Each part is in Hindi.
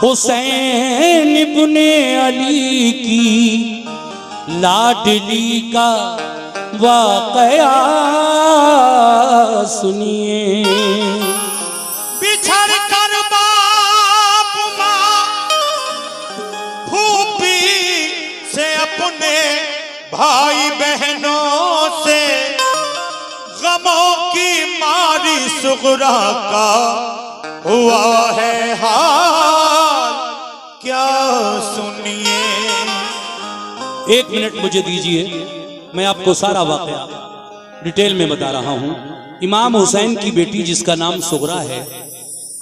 हुसैन इब्ने अली की लाडली का वाकया सुनिए। बिछड़ कर बाप माँ फूफी से अपने भाई बहनों से गमों की मारी सुगरा का हुआ है हाल क्या सुनिए। एक मिनट मुझे दीजिए, मैं आपको सारा वाकया डिटेल में बता रहा हूं। इमाम हुसैन की बेटी जिसका नाम सुगरा है,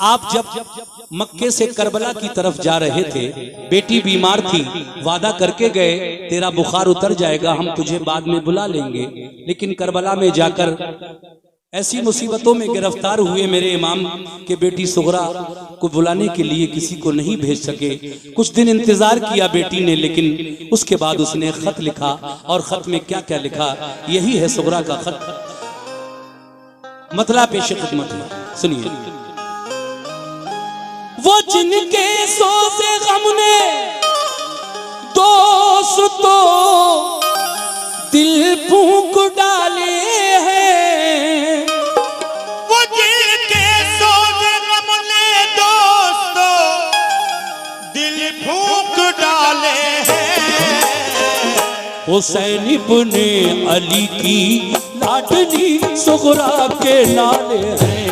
आप जब मक्के से करबला की तरफ जा रहे थे, बेटी बीमार थी, वादा करके गए तेरा बुखार उतर जाएगा, हम तुझे बाद में बुला लेंगे। लेकिन करबला में जाकर ऐसी मुसीबतों में गिरफ्तार हुए, मेरे इमाम के बेटी सुगरा को बुलाने के लिए किसी को नहीं भेज सके। कुछ दिन इंतजार किया बेटी ने, लेकिन उसके बाद उसने खत लिखा, और खत में क्या क्या लिखा, यही है सुगरा का खत। मतलब पेश खिदमत है, सुनिए। वो जिनके सोसे गम ने दोस्तों दिल फूंक डाले हैं, वो जिनके सोसे गम ने दोस्तों दिल फूंक डाले हैं। हुसैन इब्ने अली की लाडली सुगरा के नाले हैं।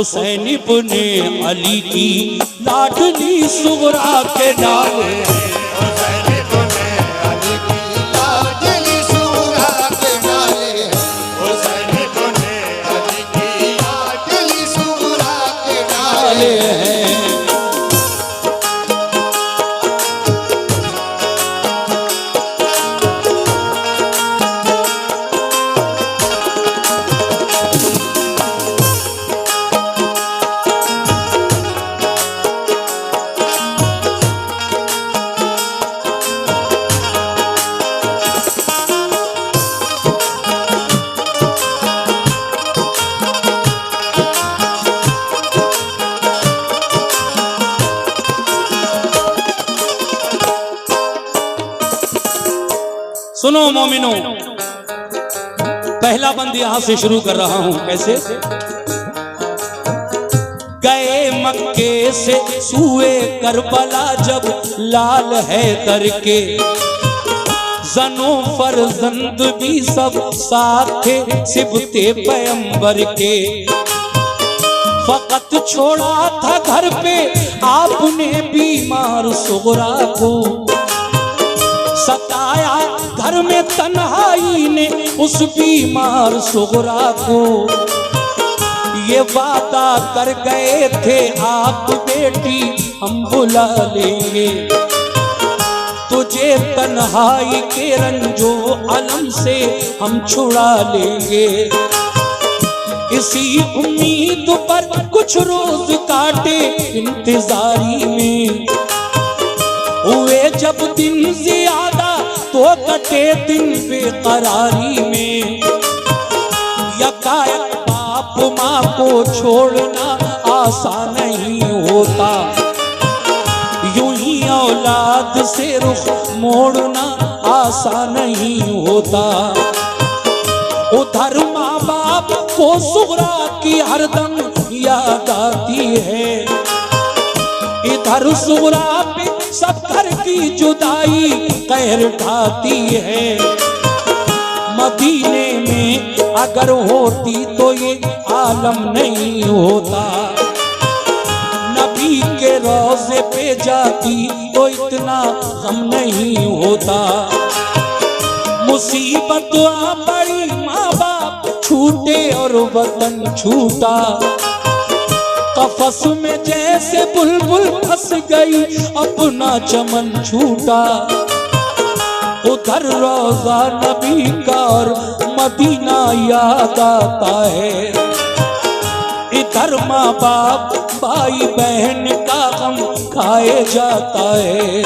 हुसैन इब्ने अली की लाडली सुगरा के नाले, हुसैन इब्ने अली की लाडली सुगरा के नाले, हुसैन इब्ने अली की लाडली सुगरा के नाले हैं। सुनो मोमिनो, पहला बंद यहां से शुरू कर रहा हूं। कैसे? गए मक्के से सूए करबला जब लाल है दर के, जनो फरजंद भी सब साथ थे सिबते पैगंबर के। फकत छोड़ा था घर पे आपने बीमार सुगरा को, सताया घर में तन्हाई ने उस बीमार सुगरा को। ये वादा कर गए थे आप बेटी हम बुला लेंगे, तुझे तन्हाई के रंजो अलम से हम छुड़ा लेंगे। इसी उम्मीद पर कुछ रोज काटे इंतजारी में, हुए जब दिन ज्यादा तो कटे दिन बेकरारी में। यकायक बाप माँ को छोड़ना आसान नहीं होता, यूं ही औलाद से रुख मोड़ना आसान नहीं होता। उधर माँ बाप को सुगरा की हरदम याद आती है, इधर सुगरा पे सब घर की जुदाई कहर ढाती है। मदीने में अगर होती तो ये आलम नहीं होता, नबी के रोज़े पे जाती तो इतना गम नहीं होता। मुसीबत आ पड़ी माँ बाप छूट टूटे और वतन छूटा, कफस में जैसे बुलबुल फंस गई अपना चमन छूटा। उधर रोजा नबी का और मदीना याद आता है, इधर माँ बाप भाई बहन का गम खाए जाता है।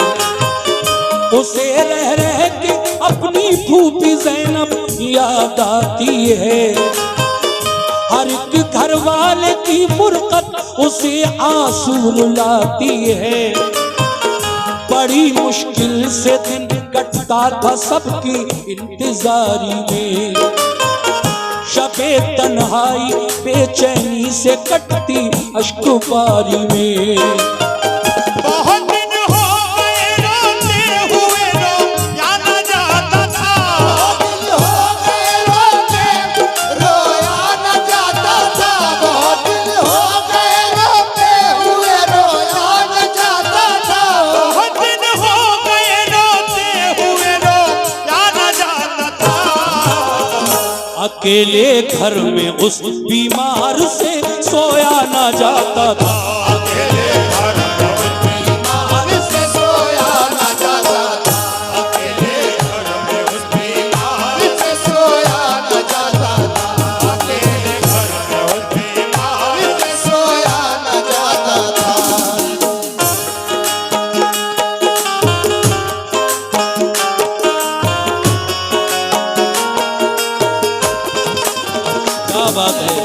उसे रह रह के अपनी फूफी ज़ैनब याद आती है, हर एक घर वाले की फुरकत उसे आंसू रुलाती है। बड़ी मुश्किल से दिन कटता था सबकी इंतजारी में, शबे तन्हाई बेचैनी से कटती अश्कबारी में। बहुत दिन हो गए रोते हुए रोया न जाता था, बहुत दिन हो गए रोते रोया न जाता था, बहुत दिन हो गए रोते हुए रोया न जाता था, बहुत दिन हो गए रोते हुए रोया न जाता था। अकेले घर में उस बीमार से सोया न जाता था, अकेले घर में उस बीमार से सोया न जाता था, अकेले घर में उस बीमार से सोया न जाता था, अकेले घर में उस बीमार से सोया न जाता था। क्या बात है।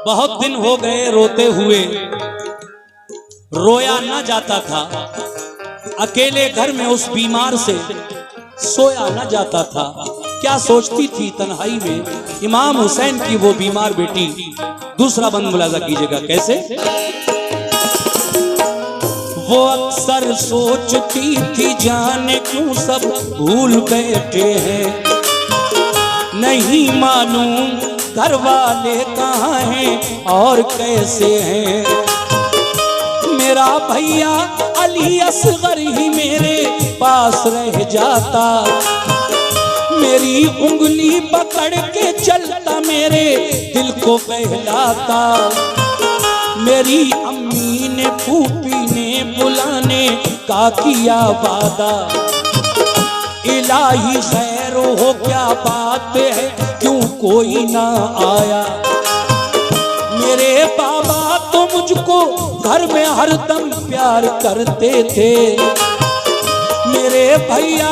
बहुत दिन हो गए रोते हुए रोया न जाता था, अकेले घर में उस बीमार से सोया न जाता था। क्या सोचती थी तन्हाई में इमाम हुसैन की वो बीमार बेटी। दूसरा बंद मुलाजा कीजिएगा कैसे। वो अक्सर सोचती थी जाने क्यों सब भूल बैठे हैं, नहीं मालूम घर वाले कहाँ हैं और कैसे हैं। मेरा भैया अली असगर ही मेरे पास रह जाता, मेरी उंगली पकड़ के चलता मेरे दिल को बहलाता। मेरी अम्मी ने फूफी ने बुलाने का किया वादा, इलाही खैर हो क्या बात है क्यों कोई ना आया। मेरे बाबा तो मुझको घर में हरदम प्यार करते थे, मेरे भैया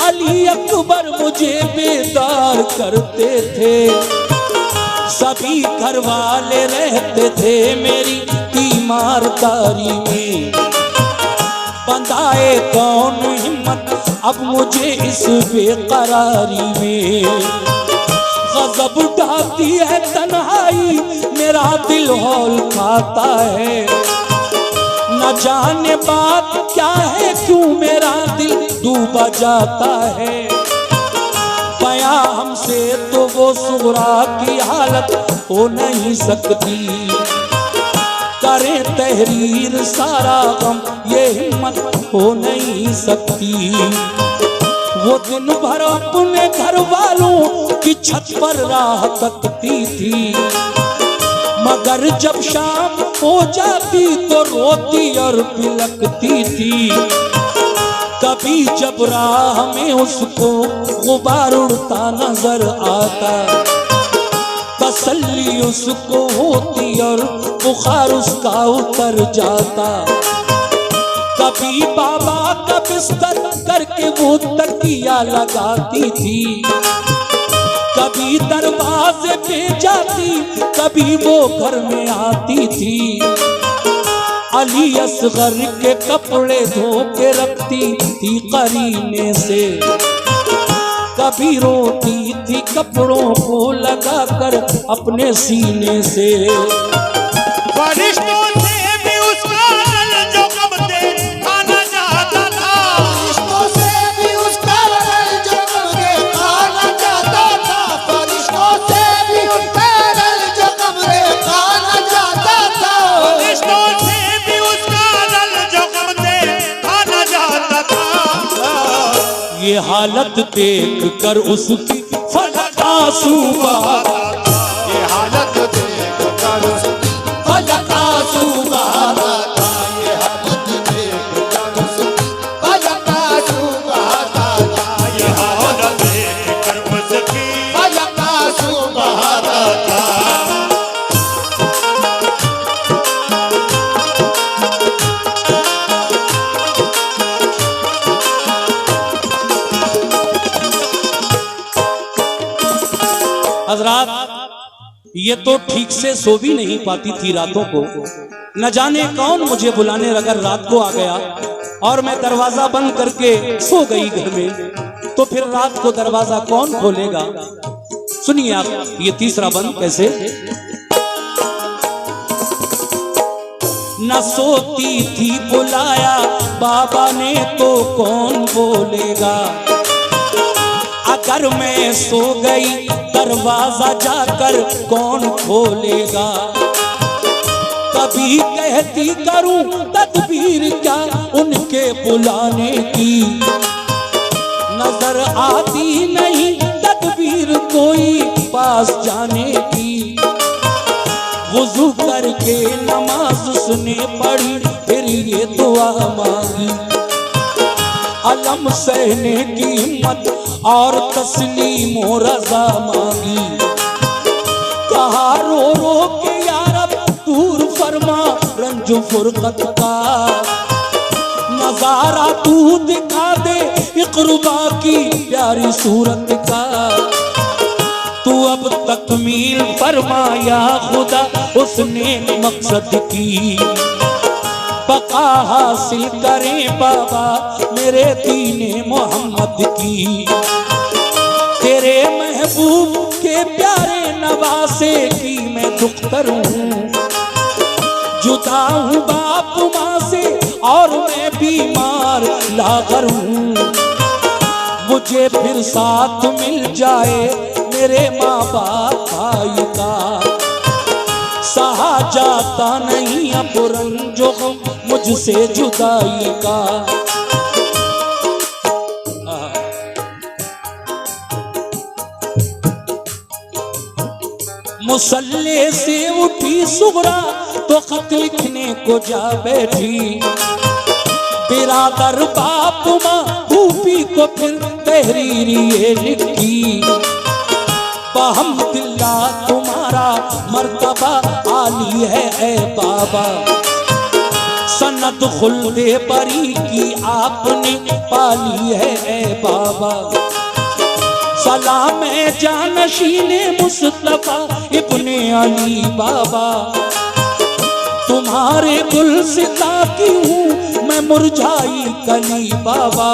अली अकबर मुझे बेदार करते थे। सभी घर वाले रहते थे मेरी तीमारदारी में, बंधाए कौन हिम्मत अब मुझे इस बेकरारी में। गजब उठाती है तन्हाई मेरा दिल हौल खाता है, न जाने बात क्या है क्यों मेरा दिल डूबा जाता है। बयां हमसे तो वो सुगरा की हालत हो नहीं सकती, करें तहरीर सारा गम ये हिम्मत हो नहीं सकती। वो दिन भर अपने घर वालों की छत पर राह तकती थी, मगर जब शाम हो जाती तो रोती और बिलखती थी। कभी जब राह में उसको गुबार उड़ता नजर आता, तसल्ली उसको होती और बुखार उसका उतर जाता। कभी बाबा का बिस्तर करके वो तकिया लगाती थी, कभी दरवाजे पे जाती कभी वो घर में आती थी। अली असगर के कपड़े धो के रखती थी करीने से, कभी रोती थी कपड़ों को लगाकर अपने सीने से। फरिश्तों से भी उसका जो कब देखा न जाता ये हालत देख कर उसकी फलक आंसू बहाता था। ये हालत देख कर उसकी फलक आंसू बहाता था। ये हालत देख कर उसकी फलक आंसू बहाता था। ये हालत देख कर उसकी फलक आंसू बहाता था। हजरात, ये तो ठीक से सो भी नहीं पाती थी रातों को। न जाने कौन मुझे बुलाने अगर रात को आ गया और मैं दरवाजा बंद करके सो गई घर में, तो फिर रात को दरवाजा कौन खोलेगा। सुनिए आप, ये तीसरा बंद कैसे। न सोती थी बुलाया बाबा ने तो कौन बोलेगा। अगर मैं सो गई दरवाजा जाकर कौन खोलेगा। कभी कहती करूं तदबीर क्या उनके बुलाने की, नजर आती नहीं तदबीर कोई पास जाने की। वुजू करके नमाज उसने पढ़ी फिर ये दुआ मांगी। अलम सहने की हिम्मत और तस्लीम और रज़ा मांगी। कहा रो रो के यार दूर फरमा रंज फुरकत का नजारा तू दिखा दे इक़रुबा की प्यारी सूरत का। तू अब तकमील फरमाया खुदा उसने मकसद की। बका हासिल करें बाबा मेरे दीने मोहम्मद की। तेरे महबूब के प्यारे नवासे की मैं दुख्तर हूँ। जुदा हूँ बाप माँ से और मैं बीमार लागर हूँ। मुझे फिर साथ मिल जाए मेरे माँ बाप भाई का। सहा जाता नहीं अब रंजो मुझसे जुदाई का। मुसल्ले से उठी सुगरा तो खत लिखने को जा बैठी। बिरादर बाप माँ फूफी को फिर तहरीर ये लिखी। बहम्दिल्ला तुम्हारा मर्तबा आली है ए बाबा। सनत खुल्दे परी की आपने पाली है ए बाबा। सलाम है जानशीने मुस्तफा इब्ने अली बाबा। तुम्हारे गुलसिता की हूँ मैं मुरझाई कली बाबा।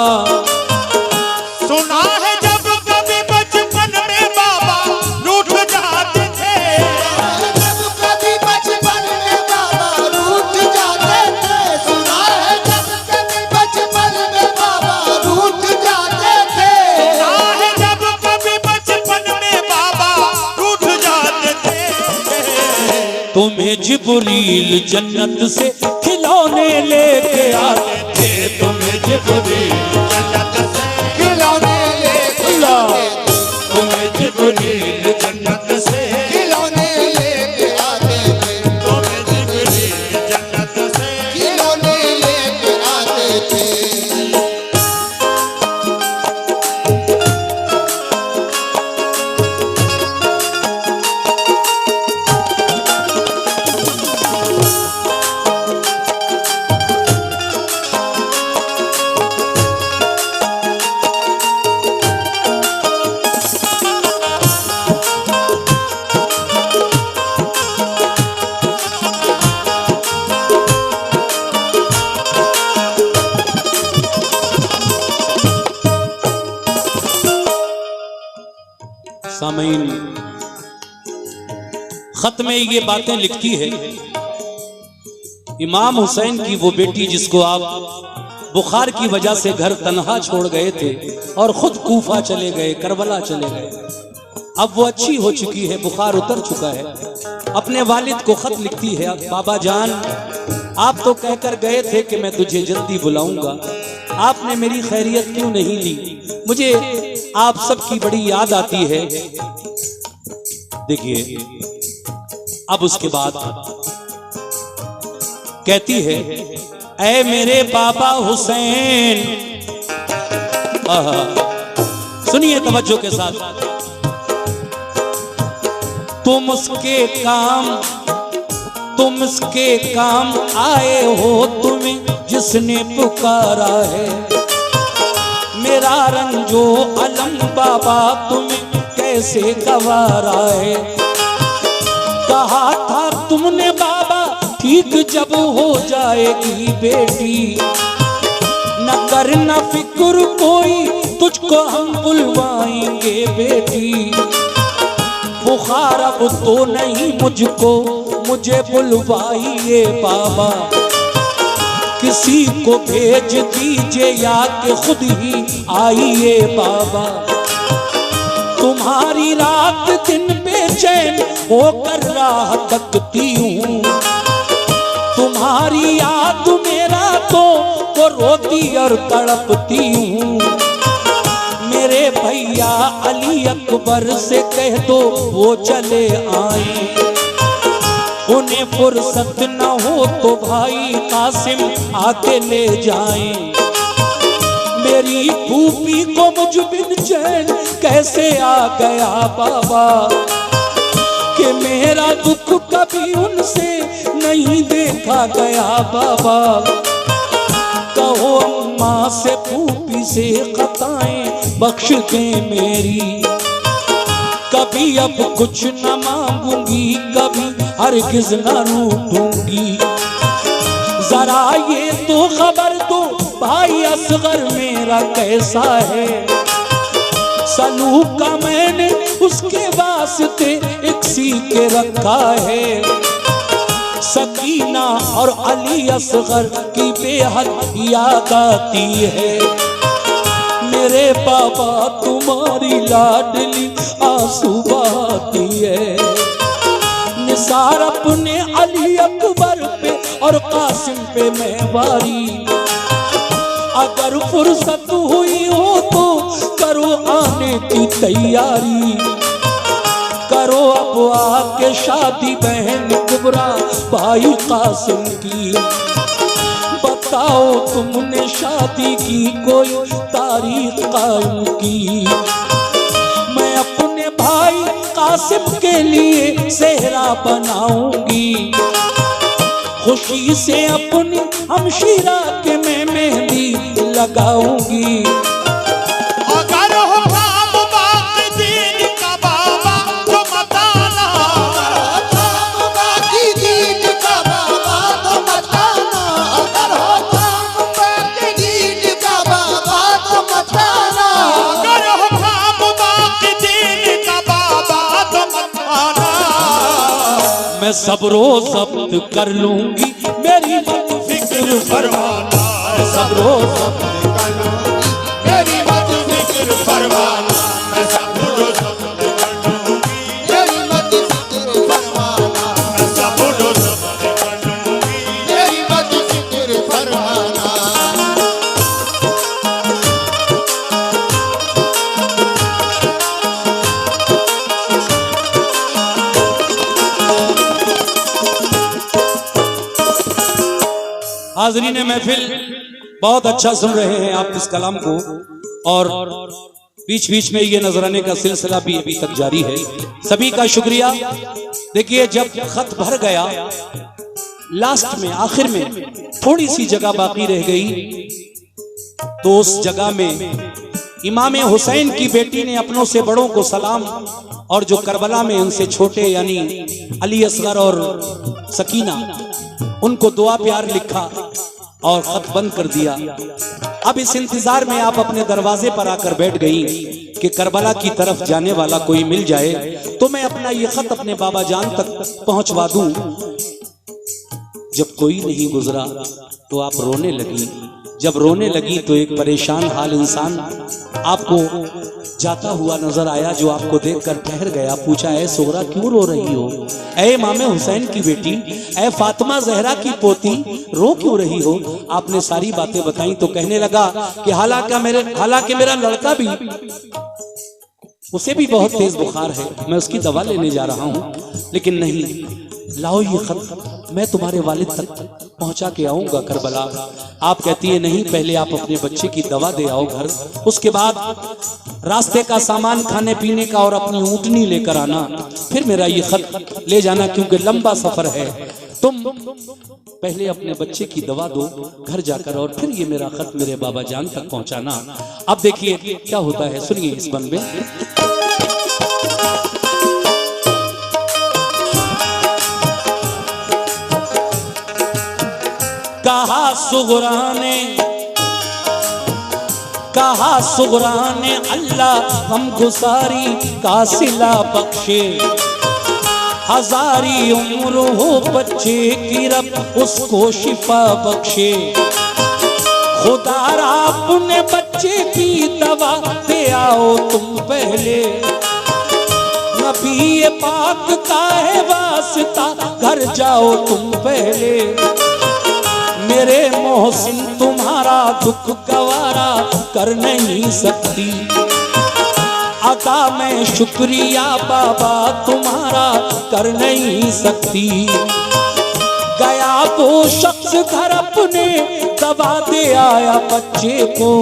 सुना है जब कभी बचपन में बाबा रूठ जाते थे। जब कभी बचपन में बाबा रूठ जाते थे। सुना है जब कभी बचपन में बाबा रूठ जाते थे। सुना है जब कभी बचपन में बाबा रूठ जाते थे। तुम्हें जिब्रील जन्नत से खिलौने लेके आते थे। तुम्हें जिब्रील जन्नत से खिलौने लेके आते थे। तुम्हें जिब्रील जन्नत से खिलौने लेके आते थे। तुम्हें जिब्रील जन्नत से खिलौने लेके आते थे। सामईन, खत में ये बातें लिखती है इमाम हुसैन की वो बेटी जिसको आप बुखार की वजह से घर तन्हा छोड़ गए थे और खुद कूफा चले गए, करबला चले गए। अब वो अच्छी हो चुकी है, बुखार उतर चुका है। अपने वालिद को खत लिखती है, बाबा जान आप तो कहकर गए थे कि मैं तुझे जल्दी बुलाऊंगा, आपने मेरी खैरियत क्यों नहीं ली। मुझे आप सबकी बड़ी याद आती है। देखिए अब उसके बाद कहती है, ऐ मेरे बाबा हुसैन, सुनिए तवज्जो के साथ, तुम उसके काम आए हो, तुम्हें जिसने पुकारा है। मेरा रंजो अलम बाबा तुम्हें कैसे गवारा है। कहा था तुमने बाबा ठीक जब हो जाएगी बेटी, न करना फिक्र कोई तुझको हम बुलवाएंगे बेटी। बुखार अब तो नहीं मुझको, मुझे बुलवाइए बाबा। किसी को भेज दीजिए या कि खुद ही आइए बाबा। तुम्हारी रात दिन बेचैन होकर राह तकती हूँ, तुम्हारी याद मेरा तो वो रोती और तड़पती हूँ। मेरे भैया अली अकबर से कह दो वो चले आए, उन्हें फुर्सत न हो तो भाई कासिम आके ले जाएं। मेरी फूफी को मुझ बिन चैन कैसे आ गया बाबा, कि मेरा दुख कभी उनसे नहीं देखा गया बाबा। कहो अम्मा से फूफी से खताएं बख्श दें मेरी, कभी अब कुछ न मांगूंगी, कभी हरगिज न रूठूंगी। जरा ये तो खबर दो भाई असगर मेरा कैसा है। सलूक का मैंने उसके वास्ते एक सीके रखा है। सकीना और अली असगर की बेहद याद आती है। मेरे बाबा तुम्हारी लाडली आंसू बहाती है। निसार अपने अली अकबर पे और कासिम पे मैं वारी, अगर फुर्सत हुई हो तो करो आने की तैयारी। करो अब आके शादी बहन कुबरा भाई कासिम की। बताओ तुमने शादी की कोई तारीख कायम की। मैं अपने भाई कासिम के लिए सेहरा बनाऊंगी। खुशी से अपनी हमशीरा के मैं मेहंदी लगाऊंगी। अगर हो काम बाकी दीन का बाबा तो बताना, काम बाकी दीन का बाबा तो बताना। अगर हो काम बाकी दीन का बाबा तो बताना। अगर हो काम बाकी दीन का बाबा तो बताना। मैं सब्रो सब्त कर लूंगी, मेरी मत फिक्र फरमाना। मैं सब्रो सब्त कर लूंगी, मेरी मत फिक्र फरमाना। मैं सब्रो सब्त कर लूंगी, मेरी मत फिक्र फरमाना। मैं सब्रो सब्त कर लूंगी, मेरी मत फिक्र फरमाना। हाज़रीन महफिल बहुत अच्छा सुन रहे हैं आप इस कलाम को, और बीच बीच में ये नजराने का सिलसिला भी अभी तक जारी है। सभी का शुक्रिया। देखिए जब खत भर गया, लास्ट में आखिर में थोड़ी सी जगह बाकी रह गई, तो उस जगह में इमाम हुसैन की बेटी ने अपनों से बड़ों को सलाम, और जो करबला में उनसे छोटे यानी अली असगर और सकीना, उनको दुआ प्यार लिखा और खत बंद कर दिया। अब इस इंतजार में आप अपने दरवाजे पर आकर बैठ गई कि करबला की तरफ जाने वाला कोई मिल जाए तो मैं अपना ये खत अपने बाबा जान तक पहुंचवा दूं। जब कोई नहीं गुजरा तो आप रोने लगी जब रोने लगी तो एक परेशान हाल इंसान आपको जाता हुआ नजर आया, जो आपको देखकर ठहर गया। पूछा, ए सुगरा क्यों रो रही हो? ए इमाम हुसैन की बेटी, ए फातिमा जहरा की पोती, रो क्यों रही हो? आपने सारी बातें बताई तो कहने लगा कि हालांकि मेरा लड़का भी, उसे भी बहुत तेज बुखार है, मैं उसकी दवा लेने जा रहा हूँ, लेकिन नहीं, लाओ ये खत मैं तुम्हारे वालिद तक पहुंचा के आऊंगा करबला। आप कहती है नहीं, पहले आप अपने बच्चे की दवा दे आओ घर, उसके बाद रास्ते का सामान खाने पीने का और अपनी ऊँटनी लेकर आना, फिर मेरा ये खत ले जाना, क्योंकि लंबा सफर है। तुम पहले अपने बच्चे की दवा दो घर जाकर, और फिर ये मेरा खत मेरे बाबा जान तक पहुंचाना। अब देखिए क्या होता है, सुनिए इस बंद में। कहा सुगरा ने अल्लाह हम गुसारी का सिला बख्शे, हजारी उम्र हो बच्चे की रब उसको शिफा बख्शे। खुदा अपने बच्चे की दवा दे आओ तुम पहले, नबी पाक का है वास्ता घर जाओ तुम पहले। मेरे मोहसिन तुम्हारा दुख गवारा कर नहीं सकती, अदा मैं शुक्रिया बाबा तुम्हारा कर नहीं सकती। गया वो शख्स घर अपने दवा दे आया बच्चे को,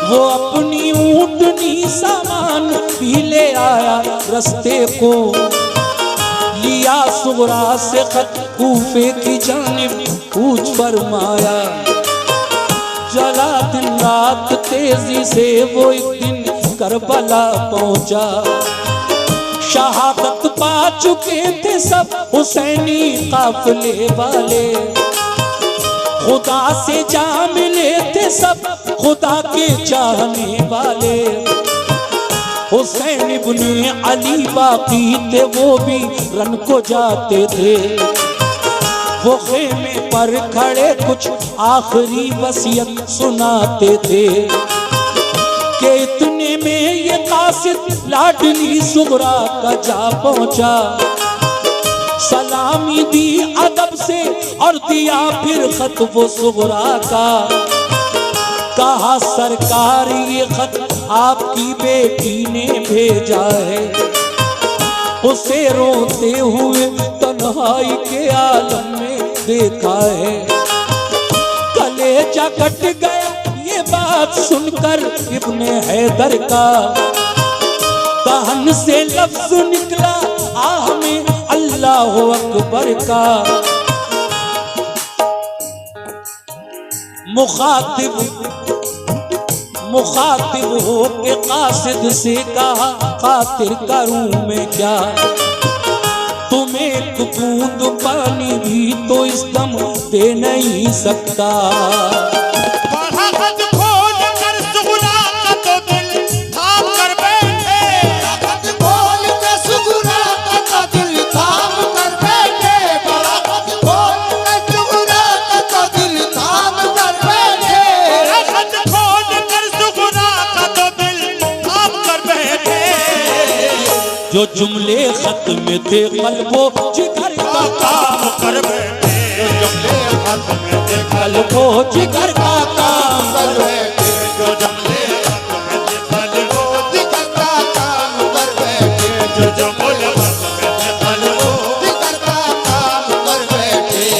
वो अपनी ऊँटनी सामान भी ले आया रस्ते को। लिया सुगरा से खत कूफे की जानिब पूछ फरमाया, चला दिन रात तेजी से वो एक दिन करबला पहुंचा। शहादत पा चुके थे सब हुसैनी काफिले वाले, खुदा से जा मिले थे सब खुदा के चाहने वाले। हुसैन इब्ने अली बाकी थे, वो भी रन को जाते थे। वो खेमे पर खड़े कुछ आखिरी वसीयत सुनाते थे, कि इतने में ये कासिद लाडली सुगरा का जा पहुंचा। सलामी दी अदब से और दिया फिर खत वो सुगरा का। कहा सरकार ये खत आपकी बेटी ने भेजा है, उसे रोते हुए तन्हाई के आलम में देखा है। कलेजा कट गया ये बात सुनकर इब्ने हैदर का, कहन से लफ्ज निकला आह में अल्लाह अकबर का। मुखातिब हो के कासिद से कहा, खातिर करूं मैं क्या, तुम्हें एक बूंद पानी भी तो इस दम दे नहीं सकता। पढ़ा खत खोल कर सुगरा का तो दिल थाम कर बैठे, खत खोल के सुगरा का तो दिल थाम कर बैठे। पढ़ा खत खोल के सुगरा का तो दिल थाम कर बैठे, पढ़ा खत खोल कर सुगरा का तो दिल थाम कर बैठे। जो जुमले खत में थे कल्बो जिगर का काम कर बैठे, जो जुमले खत में थे कल्बो जिगर का काम कर बैठे, जो जुमले खत में थे कल्बो जिगर का काम कर बैठे, जो जुमले खत में थे कल्बो जिगर का काम कर बैठे।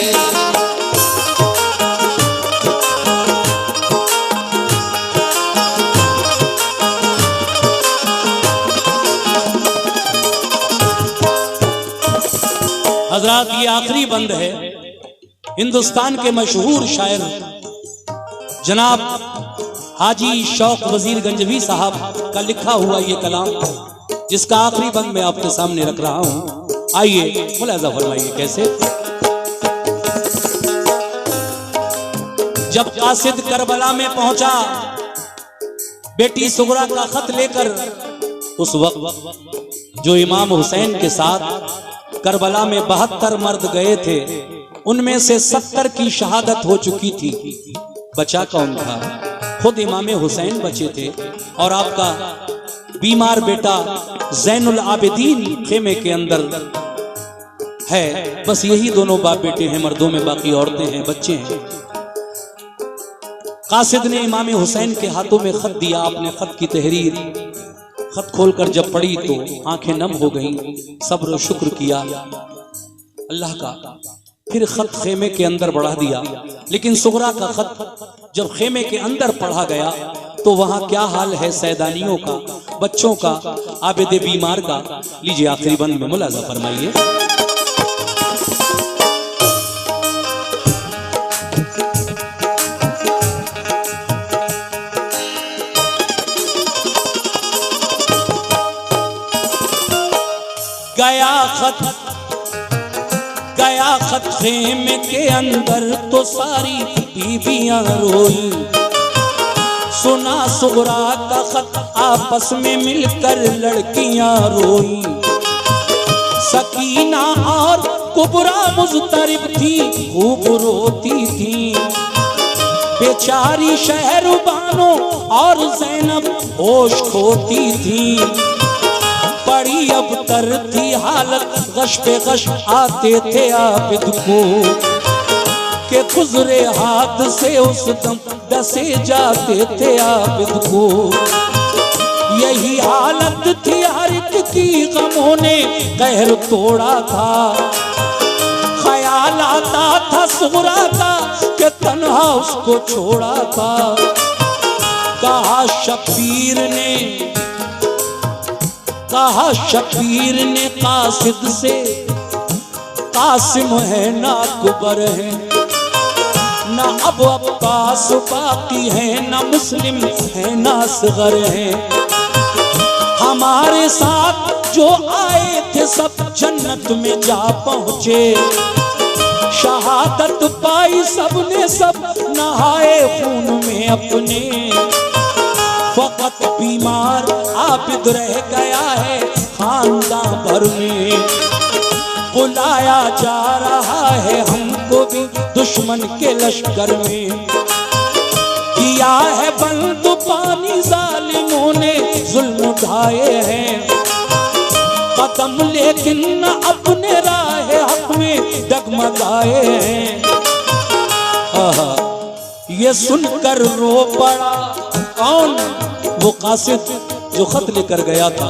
हजरात ये आखिरी बंद है। हिंदुस्तान के मशहूर शायर जनाब हाजी शौक वजीर गंजवी साहब का लिखा हुआ ये कलाम, जिसका आखिरी बंद मैं आपके सामने रख रहा हूं। आइए मुलाजा फरमाइए कैसे। जब कासिद करबला में पहुंचा बेटी सुगरा का खत लेकर, उस वक्त जो इमाम हुसैन के साथ करबला में 72 मर्द गए थे, उनमें से 70 की शहादत हो चुकी थी। बचा कौन था? खुद इमाम हुसैन बचे थे और आपका बीमार बेटा जैनुल आबिदीन खेमे के अंदर है। बस यही दोनों बाप बेटे हैं, मर्दों में बाकी औरतें हैं, बच्चे हैं। कासिद ने इमाम हुसैन के हाथों में खत दिया। आपने खत की तहरीर खत खोलकर जब पढ़ी तो आंखें नम हो गईं, सब्र शुक्र किया अल्लाह का। फिर खत खेमे के अंदर बढ़ा दिया। लेकिन सुगरा का खत जब खेमे के अंदर पढ़ा गया तो वहां क्या हाल है सैदानियों का, बच्चों का, आबिद बीमार का। लीजिए आखिरी बंद में मुलाजा फरमाइए। गया खत खेमे के अंदर तो सारी बीबियां रोई। सुना सुगरा का खत आपस में मिलकर लड़कियां रोई। सकीना और कुबरा मुज़तरिब थी, खूब रोती थी। बेचारी शहरबानो और ज़ैनब होश खोती थी। बड़ी अब तर थी हालत, गश पे गश आते थे आबिद को के गुजरे हाथ से उस दम डसे जाते थे आबिद को। यही हालत थी हर एक की, गमों ने कहर तोड़ा था। ख्याल आता था सुगरा का कि तन्हा उसको छोड़ा था। कहा शबीर ने कासिद से, कासिम है ना अकबर है, ना अब अब्बास बाकी है, ना मुस्लिम है ना असगर है। हमारे साथ जो आए थे सब जन्नत में जा पहुंचे। शहादत पाई सबने सब, नहाए खून में अपने। फकत बीमार आबिद रह गया है खानदान भर में। बुलाया जा रहा है हमको भी दुश्मन के लश्कर में। किया है बंद पानी जालिमों ने जुल्म उठाए हैं। कदम लेकिन न अपने राह हक में डगमगाए हैं। ये सुनकर रो पड़ा कौन? वो कासिद जो खत लेकर गया था।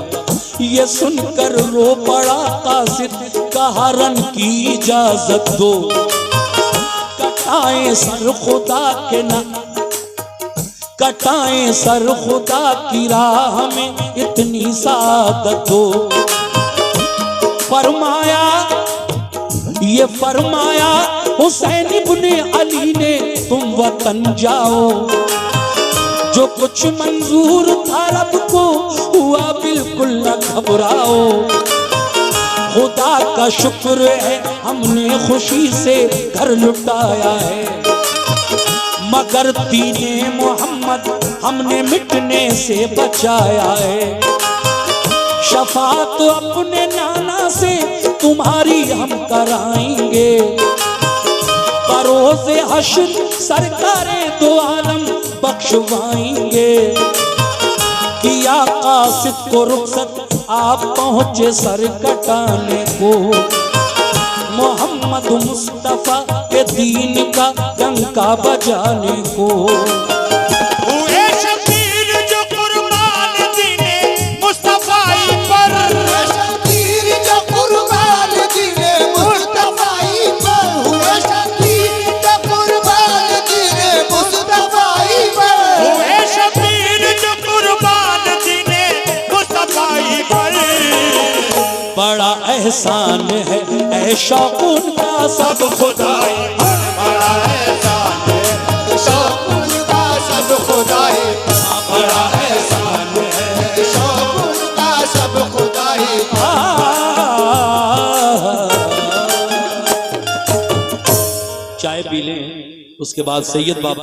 ये सुनकर रो पड़ा कासिद, कहा रन की इजाजत दो। कटाएं सर खुदा के ना, कटाएं सर खुदा की राह में इतनी सादत दो। फरमाया ये फरमाया हुसैन इब्ने अली ने, तुम वतन जाओ। जो कुछ मंजूर था रब को हुआ बिल्कुल न घबराओ। खुदा का शुक्र है हमने खुशी से घर लुटाया है। मगर दीने मोहम्मद हमने मिटने से बचाया है। शफात अपने नाना से तुम्हारी हम कराएंगे। बरोज़े हश्र सरकारे दो आलम बख्शवाएंगे। किया कासिद को रुखसत आप पहुंचे सर कटाने को। मोहम्मद मुस्तफा के दीन का डंका बजाने को। हुए शबीर जो कुर्बान दीने मुस्तफाई पर। शबीर जो कुर्बान दीने मुस्तफाई पर। हुए शबीर जो कुर्बान दीने मुस्तफाई पर। हुए शबीर जो कुर्बान दीने मुस्तफाई पर। बड़ा एहसान है ऐ शौक़ुन का सब खुदाई। बड़ा एहसान है शौक़ुन का सब खुदाई। बड़ा एहसान है शौक़ुन का सब खुदाई। चाय पी लें, उसके बाद सैयद बाबा